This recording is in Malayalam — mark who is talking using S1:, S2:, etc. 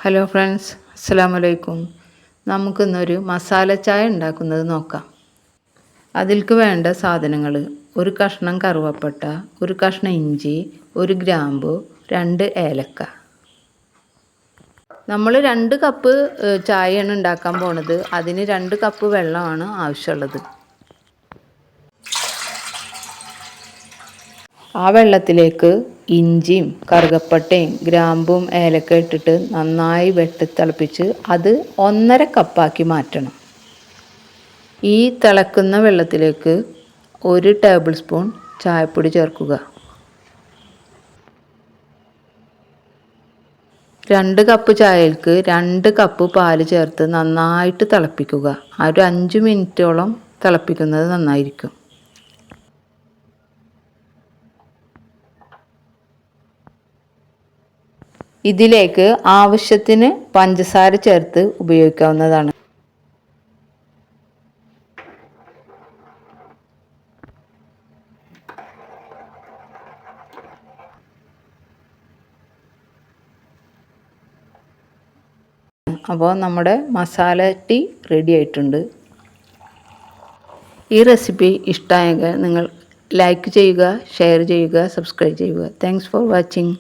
S1: ഹലോ ഫ്രണ്ട്സ്, അസ്സലാമു അലൈക്കും. നമുക്കിന്നൊരു മസാല ചായ ഉണ്ടാക്കുന്നത് നോക്കാം. അതിൽക്ക് വേണ്ട സാധനങ്ങൾ: ഒരു കഷ്ണം കറുവപ്പട്ട, ഒരു കഷ്ണം ഇഞ്ചി, ഒരു ഗ്രാമ്പു, 2 ഏലക്ക. നമ്മൾ 2 കപ്പ് ചായയാണ് ഉണ്ടാക്കാൻ പോണത്. അതിന് 2 കപ്പ് വെള്ളമാണ് ആവശ്യമുള്ളത്. ആ വെള്ളത്തിലേക്ക് ഇഞ്ചിയും കറുകപ്പട്ടയും ഗ്രാമ്പും ഏലക്ക ഇട്ടിട്ട് നന്നായി വെട്ടിത്തിളപ്പിച്ച് അത് 1.5 കപ്പാക്കി മാറ്റണം. ഈ തിളക്കുന്ന വെള്ളത്തിലേക്ക് 1 ടേബിൾ സ്പൂൺ ചായപ്പൊടി ചേർക്കുക. 2 കപ്പ് ചായയിലേക്ക് 2 കപ്പ് പാല് ചേർത്ത് നന്നായിട്ട് തിളപ്പിക്കുക. ഒരു 5 മിനിറ്റോളം തിളപ്പിക്കുന്നത് നന്നായിരിക്കും. ഇതിലേക്ക് ആവശ്യത്തിന് പഞ്ചസാര ചേർത്ത് ഉപയോഗിക്കാവുന്നതാണ്. അപ്പോൾ നമ്മുടെ മസാല ടീ റെഡി ആയിട്ടുണ്ട്. ഈ റെസിപ്പി ഇഷ്ടമായെങ്കിൽ നിങ്ങൾ ലൈക്ക് ചെയ്യുക, ഷെയർ ചെയ്യുക, സബ്സ്ക്രൈബ് ചെയ്യുക. Thanks for watching.